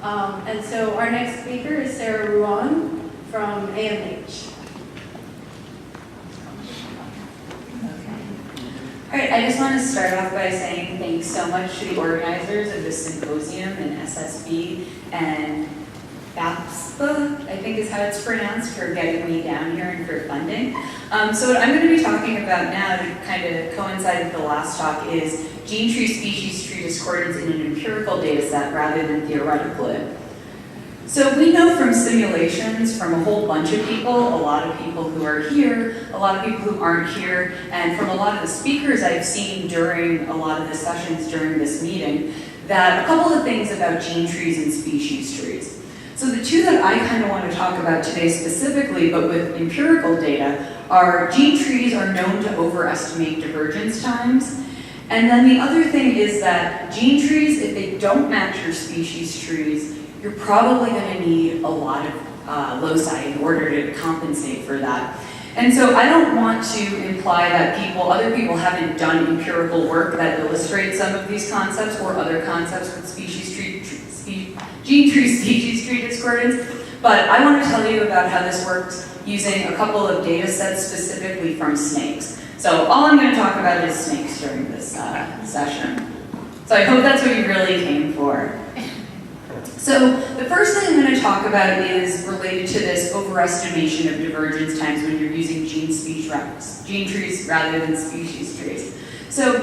And so our next speaker is Sara Ruane from AMH. All right, I just want to start off by saying thanks so much to the organizers of this symposium and SSB and BAPSPA, I think is how it's pronounced, for getting me down here and for funding. So what I'm going to be talking about now to kind of coincide with the last talk is gene tree species tree discordance in an empirical data set rather than theoretically. So we know from simulations from a whole bunch of people, a lot of people who are here, a lot of people who aren't here, and from a lot of the speakers I've seen during a lot of the sessions during this meeting, that a couple of things about gene trees and species trees. So the two that I kind of want to talk about today specifically, but with empirical data, are gene trees are known to overestimate divergence times. And then the other thing is that gene trees, if they don't match your species trees, you're probably going to need a lot of loci in order to compensate for that. And so I don't want to imply that other people haven't done empirical work that illustrates some of these concepts or other concepts with gene tree species tree discordance, but I want to tell you about how this works using a couple of data sets specifically from snakes. So all I'm going to talk about is snakes during this session. So I hope that's what you really came for. So the first thing I'm going to talk about is related to this overestimation of divergence times when you're using gene trees rather than species trees. So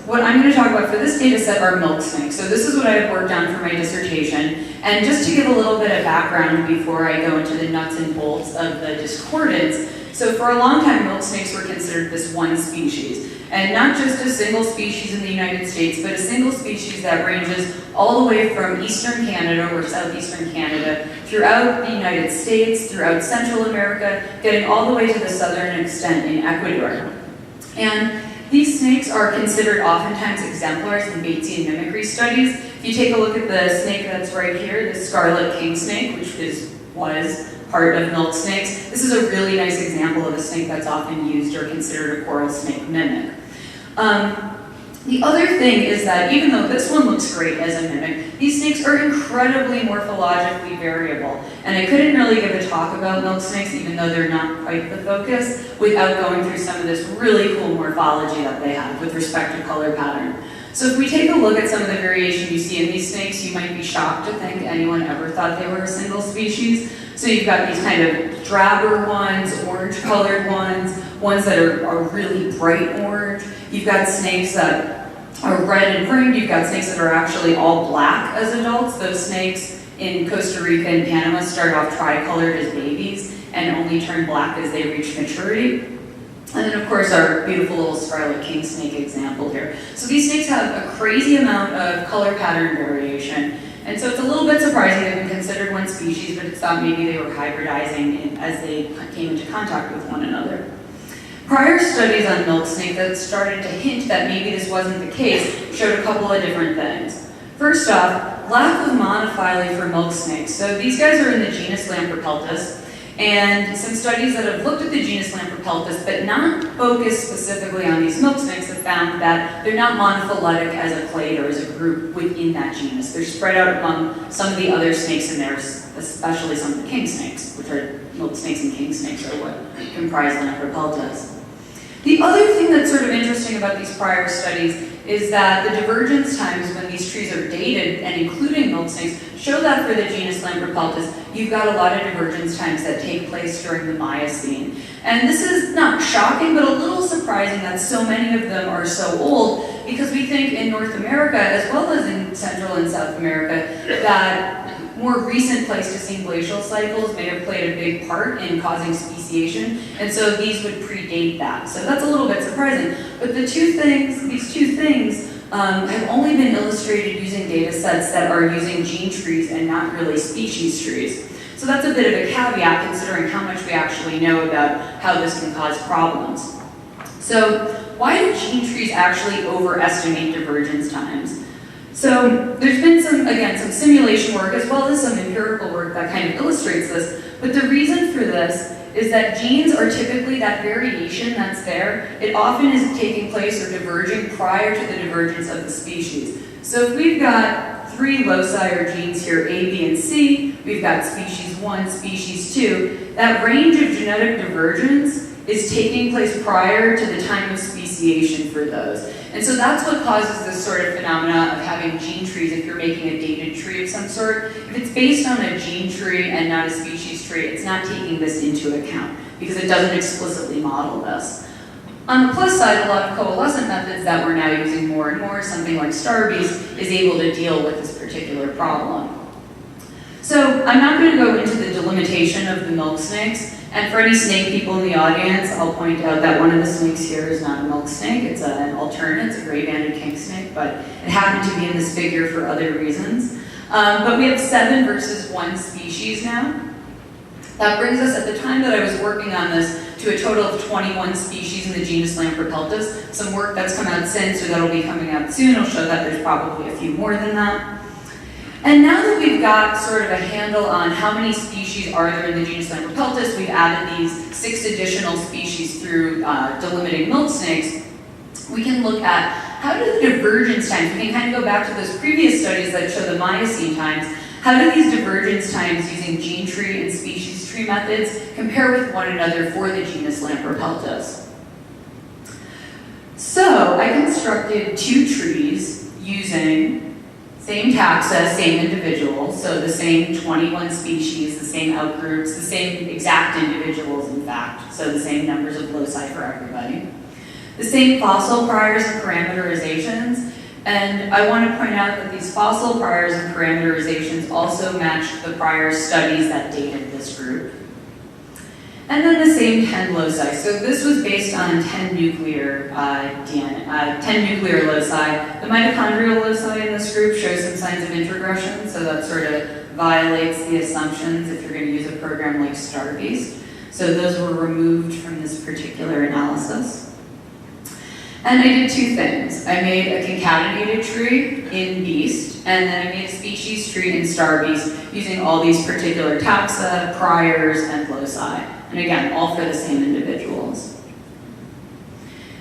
what I'm going to talk about for this data set are milk snakes. So this is what I've worked on for my dissertation. And just to give a little bit of background before I go into the nuts and bolts of the discordance, so for a long time milk snakes were considered this one species. And not just a single species in the United States, but a single species that ranges all the way from eastern Canada or southeastern Canada, throughout the United States, throughout Central America, getting all the way to the southern extent in Ecuador. And these snakes are considered oftentimes exemplars in Batesian mimicry studies. If you take a look at the snake that's right here, the scarlet king snake, which was part of milk snakes, this is a really nice example of a snake that's often used or considered a coral snake mimic. The other thing is that even though this one looks great as a mimic, these snakes are incredibly morphologically variable. And I couldn't really give a talk about milk snakes, even though they're not quite the focus, without going through some of this really cool morphology that they have with respect to color pattern. So if we take a look at some of the variation you see in these snakes, you might be shocked to think anyone ever thought they were a single species. So you've got these kind of drabber ones, orange-colored ones that are really bright orange. You've got snakes that are red and framed. You've got snakes that are actually all black as adults. Those snakes in Costa Rica and Panama start off tricolored as babies and only turn black as they reach maturity. And then, of course, our beautiful little scarlet king snake example here. So these snakes have a crazy amount of color pattern variation. And so it's a little bit surprising they've been considered one species, but it's thought maybe they were hybridizing as they came into contact with one another. Prior studies on milk snake that started to hint that maybe this wasn't the case showed a couple of different things. First off, lack of monophyly for milk snakes. So these guys are in the genus Lamprepeltis, and some studies that have looked at the genus Lamprepeltis but not focused specifically on these milk snakes have found that they're not monophyletic as a clade or as a group within that genus. They're spread out among some of the other snakes in there, especially some of the king snakes, which are milk snakes and king snakes are what comprise Lamprepeltis. The other thing that's sort of interesting about these prior studies is that the divergence times when these trees are dated, and including milk snakes, show that for the genus Lamprepeltis, you've got a lot of divergence times that take place during the Miocene. And this is not shocking, but a little surprising that so many of them are so old, because we think in North America, as well as in Central and South America, that more recent Pleistocene glacial cycles may have played a big part in causing speciation, and so these would predate that. So that's a little bit surprising. But these two things have only been illustrated using data sets that are using gene trees and not really species trees. So that's a bit of a caveat considering how much we actually know about how this can cause problems. So why do gene trees actually overestimate divergence times? So there's been some simulation work as well as some empirical work that kind of illustrates this, but the reason for this is that genes are typically that variation that's there. It often is taking place or diverging prior to the divergence of the species. So if we've got three loci or genes here, A, B, and we've got species 1, species 2, that range of genetic divergence is taking place prior to the time of speciation for those. And so that's what causes this sort of phenomena of having gene trees if you're making a dated tree of some sort. If it's based on a gene tree and not a species tree, it's not taking this into account because it doesn't explicitly model this. On the plus side, a lot of coalescent methods that we're now using more and more, something like Starbase, is able to deal with this particular problem. So I'm not going to go into the delimitation of the milk snakes, and for any snake people in the audience, I'll point out that one of the snakes here is not a milk snake, it's an alternate, it's a gray-banded king snake, but it happened to be in this figure for other reasons. But we have 7 versus 1 species now. That brings us, at the time that I was working on this, to a total of 21 species in the genus Lampropeltis. Some work that's come out since, or that'll be coming out soon, will show that there's probably a few more than that. And now that we've got sort of a handle on how many species are there in the genus Lampropeltis, we've added these 6 additional species through delimiting milk snakes, we can look at how do the divergence times, we can kind of go back to those previous studies that show the Miocene times, how do these divergence times using gene tree and species tree methods compare with one another for the genus Lampropeltis? So I constructed 2 trees using same taxa, same individuals, so the same 21 species, the same outgroups, the same exact individuals in fact, so the same numbers of loci for everybody. The same fossil priors and parameterizations, and I want to point out that these fossil priors and parameterizations also matched the prior studies that dated this group. And then the same 10 loci. So this was based on 10 nuclear DNA, 10 nuclear loci. The mitochondrial loci in this group show some signs of introgression, so that sort of violates the assumptions if you're going to use a program like Starbase. So those were removed from this particular analysis. And I did 2 things. I made a concatenated tree in Beast, and then I made a species tree in Starbase using all these particular taxa, priors, and loci. And again, all for the same individuals.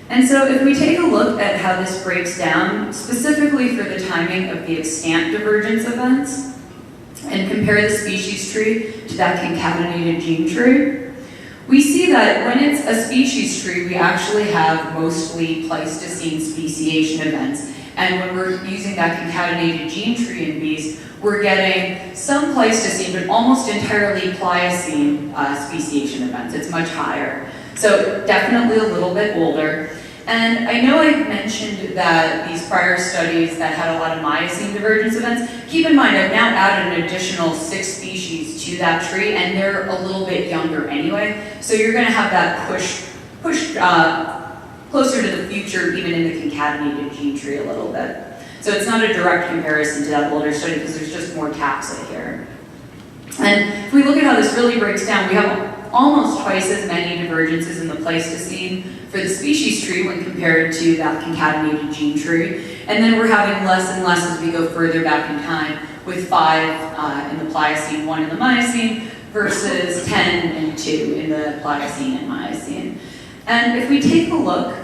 And so if we take a look at how this breaks down, specifically for the timing of the extant divergence events, and compare the species tree to that concatenated gene tree, we see that when it's a species tree, we actually have mostly Pleistocene speciation events. And when we're using that concatenated gene tree in Beast, we're getting some Pleistocene, but almost entirely Pliocene speciation events. It's much higher. So definitely a little bit older. And I know I mentioned that these prior studies that had a lot of Miocene divergence events, keep in mind I've now added an additional 6 species to that tree, and they're a little bit younger anyway. So you're going to have that push closer to the future, even in the concatenated gene tree a little bit. So it's not a direct comparison to that older study because there's just more taxa here. And if we look at how this really breaks down, we have almost twice as many divergences in the Pleistocene for the species tree when compared to that concatenated gene tree. And then we're having less and less as we go further back in time, with 5 in the Pliocene, 1 in the Miocene, versus 10 and 2 in the Pliocene and Miocene. And if we take a look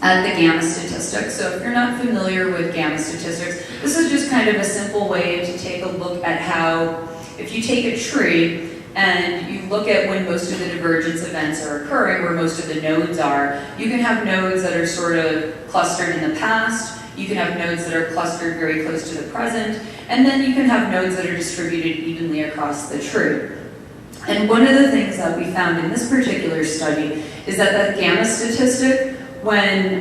at the gamma statistics, so if you're not familiar with gamma statistics, this is just kind of a simple way to take a look at how, if you take a tree and you look at when most of the divergence events are occurring, where most of the nodes are, you can have nodes that are sort of clustered in the past, you can have nodes that are clustered very close to the present, and then you can have nodes that are distributed evenly across the tree. And one of the things that we found in this particular study is that that gamma statistic, when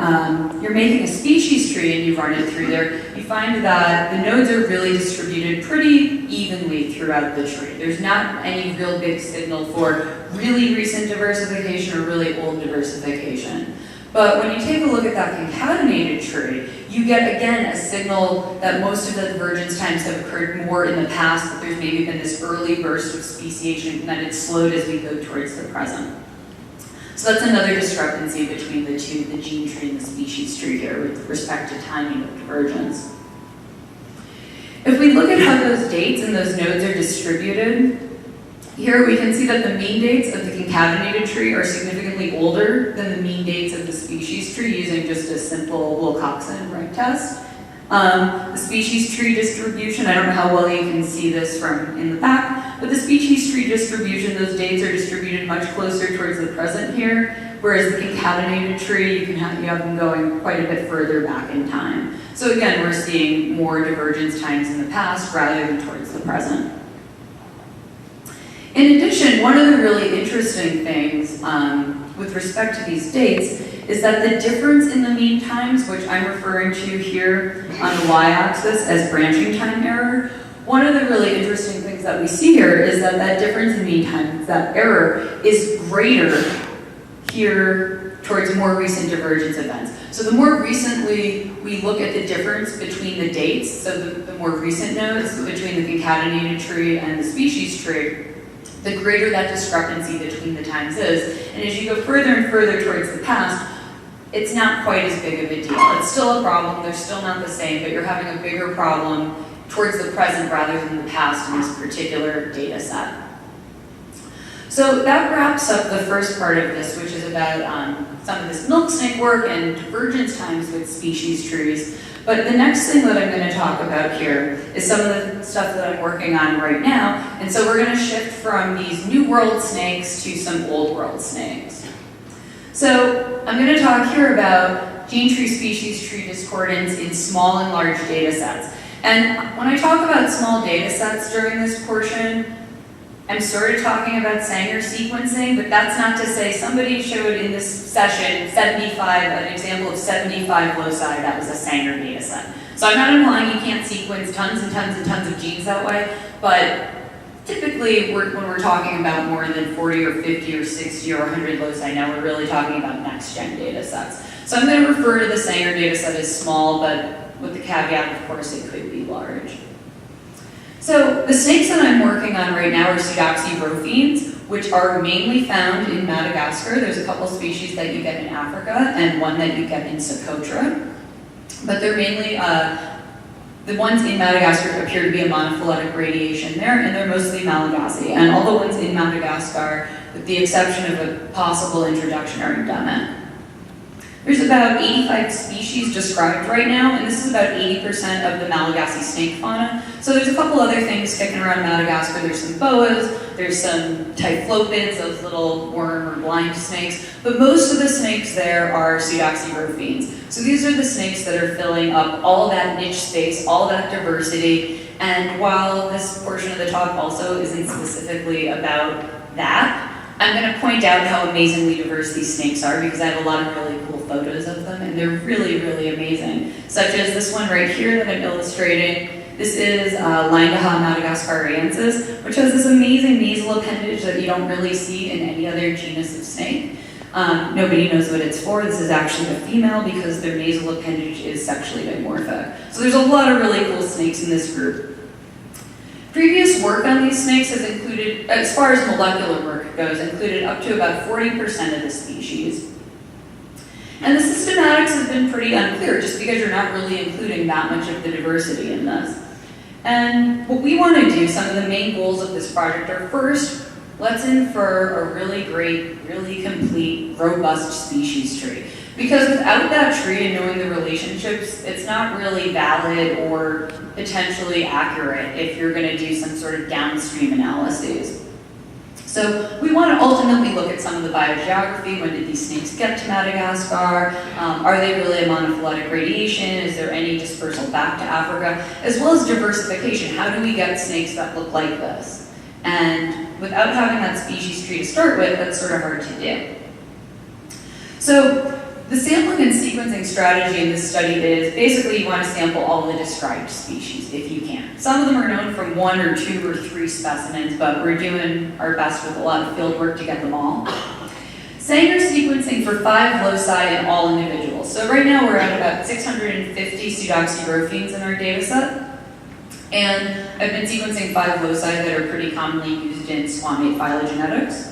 you're making a species tree and you run it through there, you find that the nodes are really distributed pretty evenly throughout the tree. There's not any real big signal for really recent diversification or really old diversification. But when you take a look at that concatenated tree, you get, again, a signal that most of the divergence times have occurred more in the past, that there's maybe been this early burst of speciation and that it's slowed as we go towards the present. So that's another discrepancy between the two, the gene tree and the species tree here with respect to timing of divergence. If we look at how those dates and those nodes are distributed, here we can see that the mean dates of the concatenated tree are significantly older than the mean dates of the species tree using just a simple Wilcoxon rank test. The species tree distribution, I don't know how well you can see this from in the back, but the species tree distribution, those dates are distributed much closer towards the present here, whereas the concatenated tree, you have them going quite a bit further back in time. So again, we're seeing more divergence times in the past rather than towards the present. In addition, one of the really interesting things with respect to these dates is that the difference in the mean times, which I'm referring to here on the y-axis as branching time error, one of the really interesting things that we see here is that that difference in mean times, that error, is greater here towards more recent divergence events. So the more recently we look at the difference between the dates, so the more recent nodes between the concatenated tree and the species tree, the greater that discrepancy between the times is. And as you go further and further towards the past, it's not quite as big of a deal. It's still a problem, they're still not the same, but you're having a bigger problem towards the present rather than the past in this particular data set. So that wraps up the first part of this, which is about some of this milk snake work and divergence times with species trees. But the next thing that I'm going to talk about here is some of the stuff that I'm working on right now. And so we're going to shift from these new world snakes to some old world snakes. So I'm going to talk here about gene tree species tree discordance in small and large data sets. And when I talk about small data sets during this portion, I'm sort of talking about Sanger sequencing, but that's not to say somebody showed in this session an example of 75 loci that was a Sanger data set. So I'm not implying you can't sequence tons and tons and tons of genes that way, but typically when we're talking about more than 40 or 50 or 60 or 100 loci now, we're really talking about next-gen data sets. So I'm going to refer to the Sanger data set as small, but with the caveat, of course, it could be large. So the snakes that I'm working on right now are pseudoxyrophines, which are mainly found in Madagascar. There's a couple species that you get in Africa and one that you get in Socotra. But they're mainly, the ones in Madagascar appear to be a monophyletic radiation there, and they're mostly Malagasy. And all the ones in Madagascar, with the exception of a possible introduction, are endemic. There's about 85 species described right now, and this is about 80% of the Malagasy snake fauna. So there's a couple other things kicking around Madagascar. There's some boas, there's some typhlopids, those little worm or blind snakes, but most of the snakes there are pseudoxyrophines. So these are the snakes that are filling up all that niche space, all that diversity, and while this portion of the talk also isn't specifically about that, I'm going to point out how amazingly diverse these snakes are because I have a lot of really cool photos of them and they're really, really amazing. Such as this one right here that I'm illustrating. This is Lyndaha madagascariensis, which has this amazing nasal appendage that you don't really see in any other genus of snake. Nobody knows what it's for. This is actually a female because their nasal appendage is sexually dimorphic. So there's a lot of really cool snakes in this group. Previous work on these snakes has included, as far as molecular work goes, included up to about 40% of the species. And the systematics have been pretty unclear just because you're not really including that much of the diversity in this. And what we want to do, some of the main goals of this project are first, let's infer a really great, really complete, robust species tree. Because without that tree and knowing the relationships, it's not really valid or potentially accurate if you're going to do some sort of downstream analyses. So we want to ultimately look at some of the biogeography. When did these snakes get to Madagascar? Are they really a monophyletic radiation? Is there any dispersal back to Africa? As well as diversification. How do we get snakes that look like this? And without having that species tree to start with, that's sort of hard to do. So the sampling and sequencing strategy in this study is basically you want to sample all the described species if you can. Some of them are known from 1 or 2 or 3 specimens, but we're doing our best with a lot of field work to get them all. Sanger sequencing for 5 loci in all individuals. So right now we're at about 650 pseudoxyrophines in our data set. And I've been sequencing 5 loci that are pretty commonly used in squamate phylogenetics.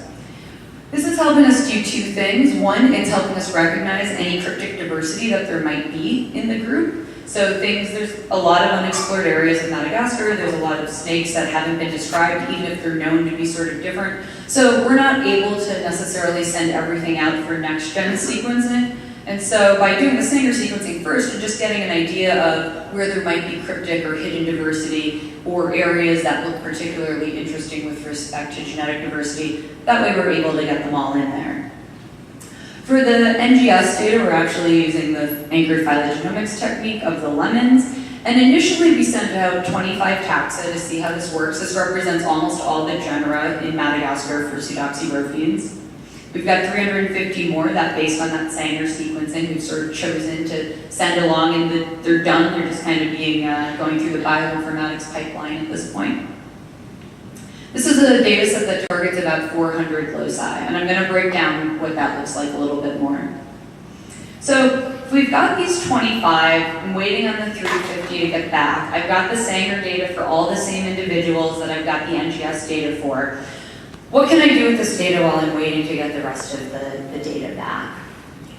This is helping us do 2 things. One, it's helping us recognize any cryptic diversity that there might be in the group. So there's a lot of unexplored areas of Madagascar. There's a lot of snakes that haven't been described, even if they're known to be sort of different. So we're not able to necessarily send everything out for next-gen sequencing. And so by doing the Sanger sequencing first and just getting an idea of where there might be cryptic or hidden diversity or areas that look particularly interesting with respect to genetic diversity, that way we're able to get them all in there. For the NGS data, we're actually using the anchored phylogenomics technique of the lemons. And initially we sent out 25 taxa to see how this works. This represents almost all the genera in Madagascar for pseudoxyrophenes. We've got 350 more that based on that Sanger sequencing we've sort of chosen to send along, and they're done. They're just kind of being going through the bioinformatics pipeline at this point. This is a data set that targets about 400 loci, and I'm going to break down what that looks like a little bit more. So if we've got these 25, I'm waiting on the 350 to get back. I've got the Sanger data for all the same individuals that I've got the NGS data for. What can I do with this data while I'm waiting to get the rest of the data back?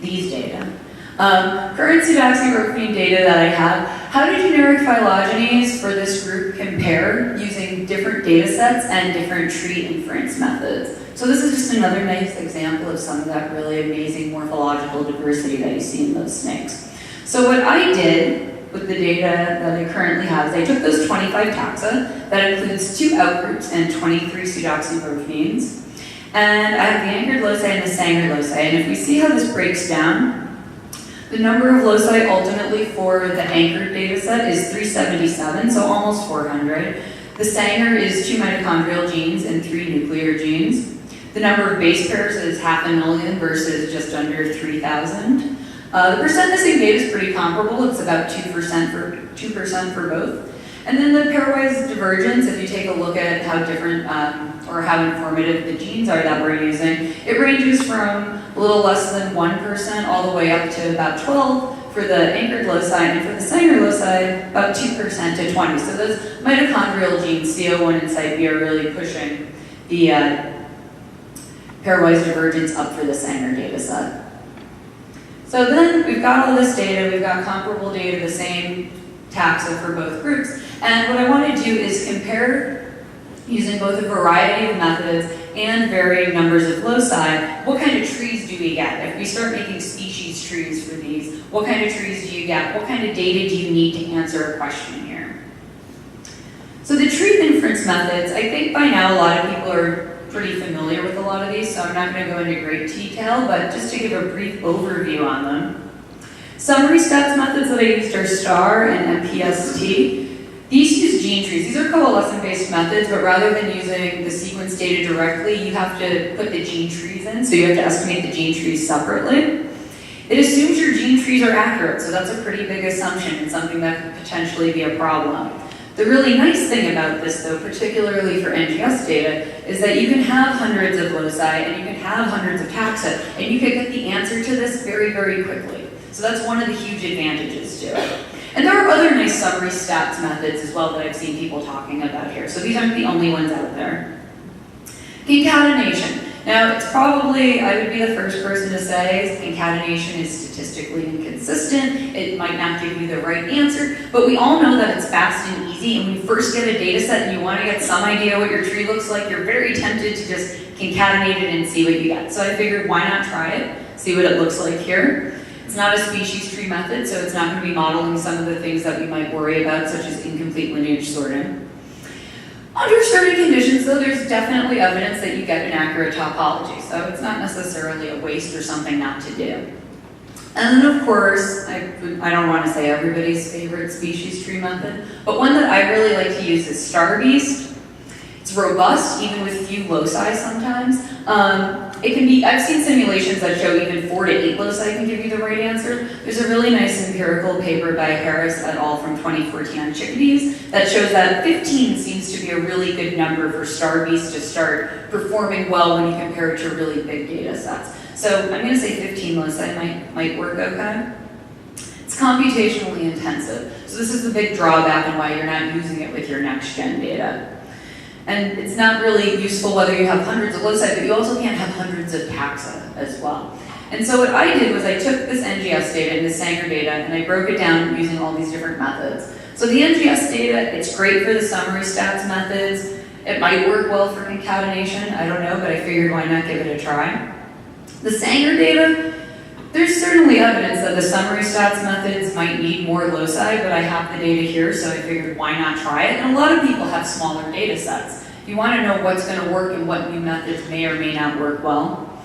These data. Current pseudoxyrophenine data that I have, how do generic phylogenies for this group compare using different data sets and different tree inference methods? So this is just another nice example of some of that really amazing morphological diversity that you see in those snakes. So what I did with the data that I currently have is I took those 25 taxa, that includes 2 outgroups and 23 pseudoxyrophenes, and I have the anchored loci and the Sanger loci, and if we see how this breaks down, the number of loci ultimately for the anchored data set is 377, so almost 400. The Sanger is 2 mitochondrial genes and 3 nuclear genes. The number of base pairs is 500,000 versus just under 3,000. The percent missing data is pretty comparable. It's about 2% for both. And then the pairwise divergence, if you take a look at how different or how informative the genes are that we're using, it ranges from a little less than 1% all the way up to about 12 for the anchored loci, and for the Sanger loci, about 2% to 20. So those mitochondrial genes, CO1 and CYP, are really pushing the pairwise divergence up for the Sanger data set. So then we've got all this data, we've got comparable data, the same taxa for both groups, and what I want to do is compare, using both a variety of methods and varying numbers of loci, what kind of trees do we get? If we start making species trees for these, what kind of trees do you get? What kind of data do you need to answer a question here? So the tree inference methods, I think by now a lot of people are pretty familiar with a lot of these, so I'm not going to go into great detail, but just to give a brief overview on them. Summary stats methods that I used are STAR and NPS. These use gene trees. These are coalescent-based methods, but rather than using the sequence data directly, you have to put the gene trees in, so you have to estimate the gene trees separately. It assumes your gene trees are accurate, so that's a pretty big assumption and something that could potentially be a problem. The really nice thing about this, though, particularly for NGS data, is that you can have hundreds of loci and you can have hundreds of taxa, and you can get the answer to this very, very quickly. So that's one of the huge advantages to it. And there are other nice summary stats methods as well that I've seen people talking about here. So these aren't the only ones out there. Concatenation. Now, it's probably, I would be the first person to say, concatenation is statistically inconsistent. It might not give you the right answer, but we all know that it's fast and easy, and when you first get a data set and you want to get some idea what your tree looks like, you're very tempted to just concatenate it and see what you get. So I figured, why not try it? See what it looks like here. It's not a species tree method, so it's not going to be modeling some of the things that we might worry about, such as incomplete lineage sorting. Under certain conditions, though, there's definitely evidence that you get an accurate topology, so it's not necessarily a waste or something not to do. And then, of course, I don't want to say everybody's favorite species tree method, but one that I really like to use is Starbase. It's robust, even with few loci sometimes. It can be, I've seen simulations that show even 4 to 8 loci can give you the right answer. There's a really nice empirical paper by Harris et al. From 2014 on chickadees that shows that 15 seems to be a really good number for Starbase to start performing well when you compare it to really big data sets. So I'm going to say 15 loci might work okay. It's computationally intensive. So this is the big drawback and why you're not using it with your next-gen data. And it's not really useful whether you have hundreds of loci, but you also can't have hundreds of taxa as well. And so what I did was I took this NGS data and the Sanger data and I broke it down using all these different methods. So the NGS data, it's great for the summary stats methods. It might work well for concatenation, I don't know, but I figured why not give it a try. The Sanger data, There's certainly evidence that the summary stats methods might need more loci, but I have the data here, so I figured why not try it? And a lot of people have smaller data sets. You want to know what's going to work and what new methods may or may not work well.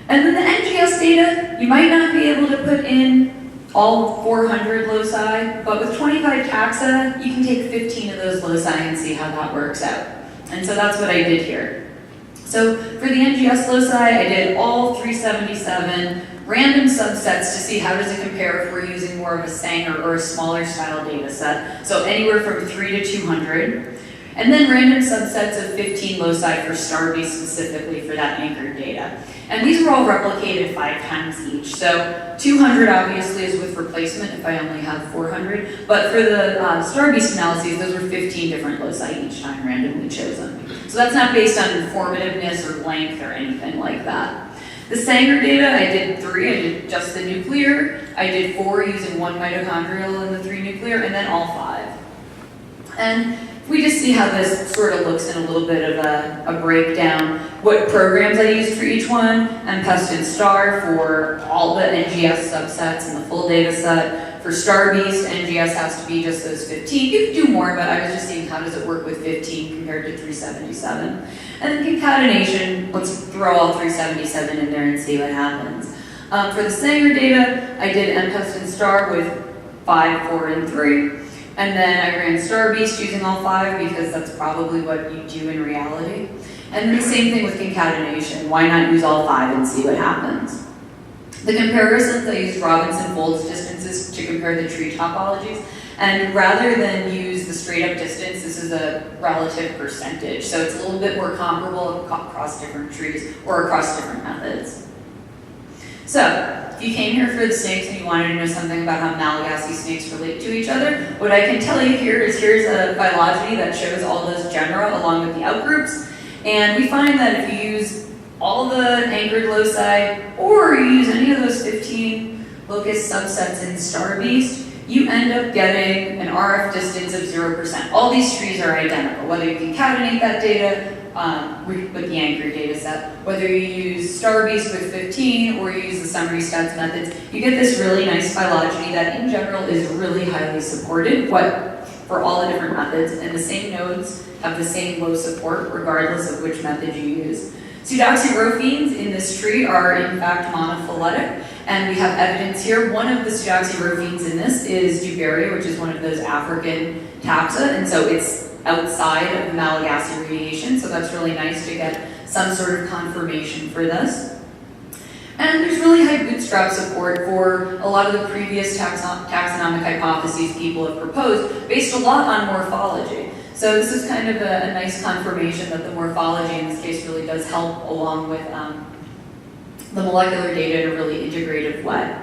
And then the NGS data, you might not be able to put in all 400 loci, but with 25 taxa, you can take 15 of those loci and see how that works out. And so that's what I did here. So for the NGS loci, I did all 377 random subsets to see how does it compare if we're using more of a Sanger or a smaller style data set. So anywhere from 3 to 200. And then random subsets of 15 loci for Starbase specifically for that anchored data. And these were all replicated 5 times each. So 200 obviously is with replacement if I only have 400. But for the Starbase analyses, those were 15 different loci each time randomly chosen. So that's not based on informativeness or length or anything like that. The Sanger data, I did 3. I did just the nuclear. I did 4 using 1 mitochondrial and the 3 nuclear, and then all 5. And we just see how this sort of looks in a little bit of a breakdown. What programs I used for each one, NPS and Star for all the NGS subsets and the full data set. For Starbase, NGS has to be just those 15. You can do more, but I was just seeing how does it work with 15 compared to 377. And then concatenation, let's throw all 377 in there and see what happens. For the Sanger data, I did NPS and Star with 5, 4, and 3. And then I ran Starbase using all 5 because that's probably what you do in reality. And then the same thing with concatenation. Why not use all 5 and see what happens? The comparisons, I used Robinson folds distances to compare the tree topologies. And rather than use the straight up distance, this is a relative percentage. So it's a little bit more comparable across different trees or across different methods. So, if you came here for the snakes and you wanted to know something about how Malagasy snakes relate to each other, what I can tell you here is here's a phylogeny that shows all those genera along with the outgroups. And we find that if you use all the anchored loci or you use any of those 15 locus subsets in Starbase, you end up getting an RF distance of 0%. All these trees are identical, whether you concatenate that data with the anchor data set, whether you use Starbase with 15 or you use the summary stats methods, you get this really nice phylogeny that in general is really highly supported for all the different methods, and the same nodes have the same low support regardless of which method you use. Pseudoxyrophenes in this tree are in fact monophyletic, and we have evidence here. One of the pseudoxyrophenes in this is Jubaria, which is one of those African taxa, and so it's outside of Malagasy radiation, so that's really nice to get some sort of confirmation for this. And there's really high bootstrap support for a lot of the previous taxonomic hypotheses people have proposed, based a lot on morphology. So this is kind of a nice confirmation that the morphology in this case really does help along with the molecular data in a really integrative way.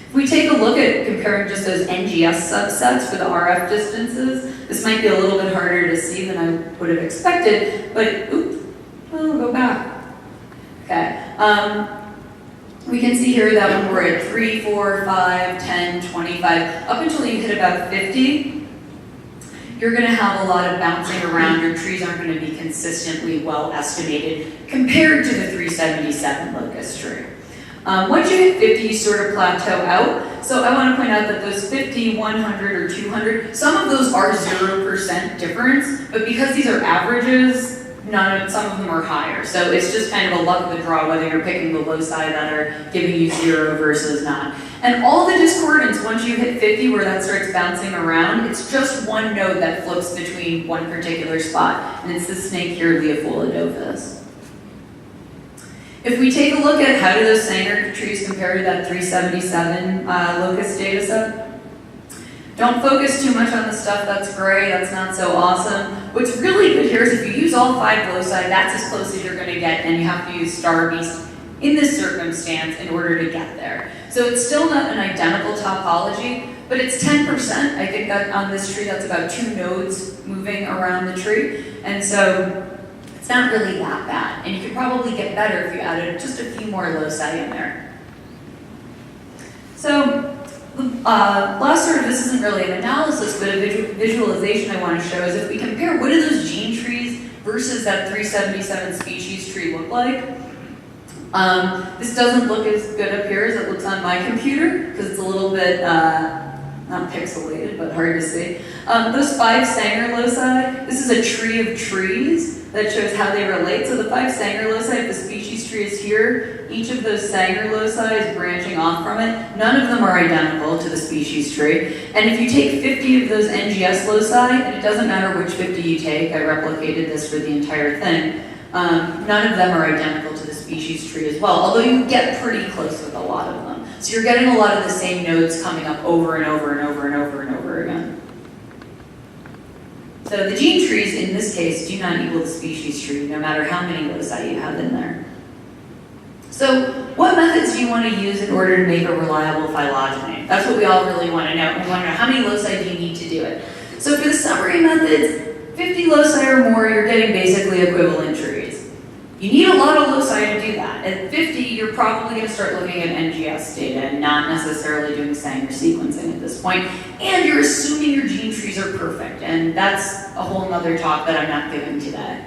If we take a look at comparing just those NGS subsets for the RF distances, this might be a little bit harder to see than I would have expected, but we'll go back. Okay. We can see here that when we're at 3, 4, 5, 10, 25, up until you hit about 50, you're going to have a lot of bouncing around. Your trees aren't going to be consistently well estimated compared to the 377 locust tree. Once you hit 50, you sort of plateau out. So I want to point out that those 50, 100, or 200, some of those are 0% difference, but because these are averages, some of them are higher. So it's just kind of a luck of the draw whether you're picking the loci that are giving you 0 versus not. And all the discordance, once you hit 50 where that starts bouncing around, it's just one node that flips between one particular spot. And it's the snake here, Leophilodophus. If we take a look at how do those Sanger trees compare to that 377 locust data set, don't focus too much on the stuff that's gray, that's not so awesome. What's really good here is if you use all 5 loci, that's as close as you're going to get, and you have to use Starbase in this circumstance in order to get there. So it's still not an identical topology, but it's 10%. I think that on this tree, that's about 2 nodes moving around the tree. And so it's not really that bad. And you could probably get better if you added just a few more loci in there. So last sort of, this isn't really an analysis, but a visualization I want to show is if we compare what do those gene trees versus that 377 species tree look like. This doesn't look as good up here as it looks on my computer, because it's a little bit, not pixelated, but hard to see. Those 5 Sanger loci, this is a tree of trees that shows how they relate. So the 5 Sanger loci, if the species tree is here, each of those Sanger loci is branching off from it. None of them are identical to the species tree. And if you take 50 of those NGS loci, and it doesn't matter which 50 you take, I replicated this for the entire thing, none of them are identical to the species tree as well, although you get pretty close with a lot of them. So you're getting a lot of the same nodes coming up over and over and over and over and over again. So the gene trees in this case do not equal the species tree, no matter how many loci you have in there. So what methods do you want to use in order to make a reliable phylogeny? That's what we all really want to know. We want to know how many loci do you need to do it. So for the summary methods, 50 loci or more, you're getting basically equivalent trees. You need a lot of loci to do that. At 50, you're probably going to start looking at NGS data and not necessarily doing Sanger sequencing at this point. And you're assuming your gene trees are perfect, and that's a whole nother talk that I'm not giving today.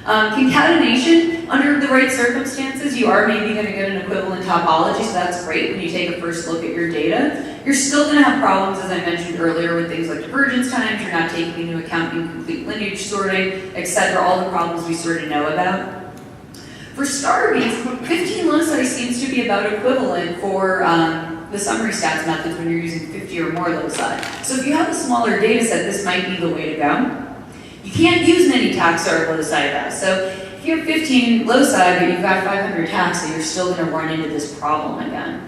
Concatenation, under the right circumstances, you are maybe going to get an equivalent topology, so that's great when you take a first look at your data. You're still going to have problems, as I mentioned earlier, with things like divergence times. You're not taking into account incomplete lineage sorting, etc., all the problems we sort of know about. For Starbase, 15 loci seems to be about equivalent for the summary stats methods when you're using 50 or more loci. So if you have a smaller data set, this might be the way to go. You can't use many taxa or loci though. So if you have 15 loci, but you've got 500 taxa, you're still going to run into this problem again.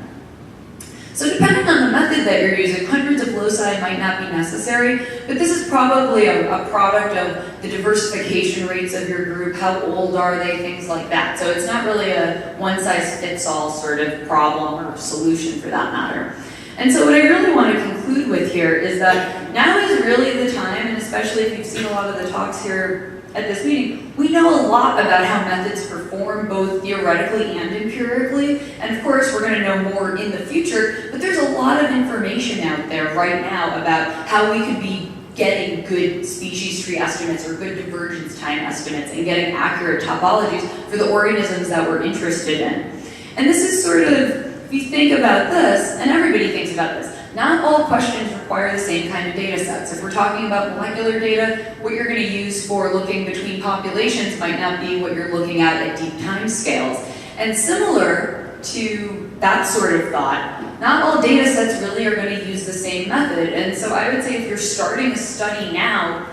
So depending on the method that you're using, hundreds of loci might not be necessary, but this is probably a product of the diversification rates of your group, how old are they, things like that. So it's not really a one-size-fits-all sort of problem or solution for that matter. And so what I really want to conclude with here is that now is really the time, and especially if you've seen a lot of the talks here at this meeting, we know a lot about how methods perform both theoretically and empirically, and of course we're going to know more in the future, but there's a lot of information out there right now about how we could be getting good species tree estimates or good divergence time estimates and getting accurate topologies for the organisms that we're interested in. And this is sort of, if you think about this, and everybody thinks about this, not all questions require the same kind of data sets. If we're talking about molecular data, what you're going to use for looking between populations might not be what you're looking at deep time scales. And similar to that sort of thought, not all data sets really are going to use the same method. And so I would say if you're starting a study now,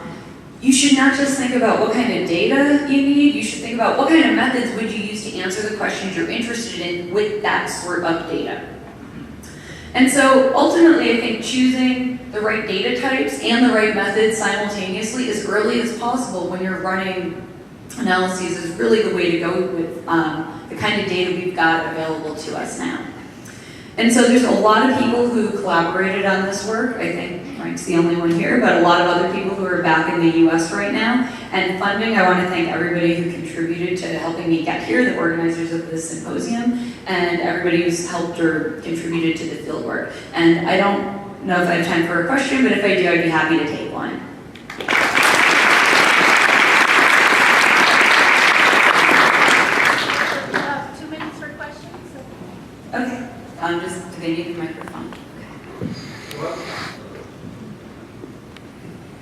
you should not just think about what kind of data you need, you should think about what kind of methods would you use to answer the questions you're interested in with that sort of data. And so ultimately, I think choosing the right data types and the right methods simultaneously as early as possible when you're running analyses is really the way to go with the kind of data we've got available to us now. And so there's a lot of people who collaborated on this work. I think Mike's the only one here, but a lot of other people who are back in the US right now. And funding, I want to thank everybody who contributed to helping me get here, the organizers of this symposium, and everybody who's helped or contributed to the field work. And I don't know if I have time for a question, but if I do, I'd be happy to take one. Okay. Do they need the microphone?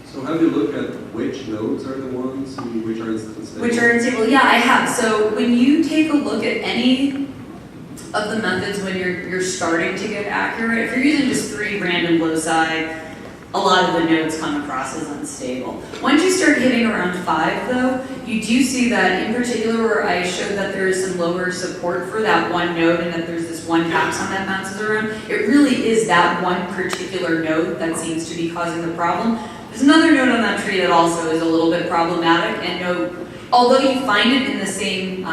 So have you looked at which nodes are the ones which are unstable? Which are unstable? Yeah, I have. So when you take a look at any of the methods when you're starting to get accurate, if you're using just 3 random loci, a lot of the nodes come across as unstable. Once you start hitting around 5 though, you do see that in particular where I showed that there is some lower support for that one node and that there's this one taxon that bounces around, it really is that one particular node that seems to be causing the problem. There's another node on that tree that also is a little bit problematic, and although you find it in the same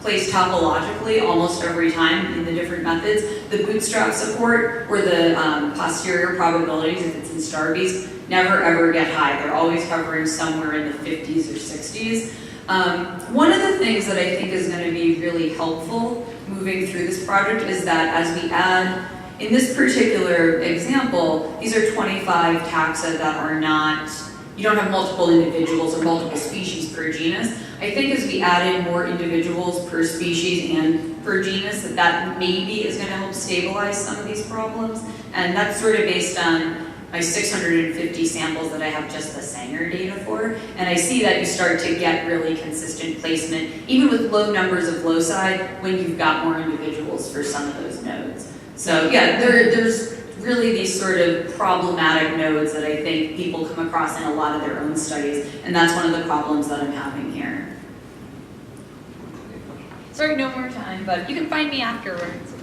place topologically almost every time in the different methods, the bootstrap support or the posterior probabilities, if it's in Starbase, never ever get high. They're always hovering somewhere in the 50s or 60s. One of the things that I think is going to be really helpful moving through this project is that as we add, in this particular example, these are 25 taxa that are not, you don't have multiple individuals or multiple species per genus. I think as we added more individuals per species and per genus, that maybe is going to help stabilize some of these problems. And that's sort of based on my 650 samples that I have just the Sanger data for. And I see that you start to get really consistent placement, even with low numbers of loci, when you've got more individuals for some of those nodes. So yeah, there's really these sort of problematic nodes that I think people come across in a lot of their own studies, and that's one of the problems that I'm having here. Sorry, no more time, but you can find me afterwards.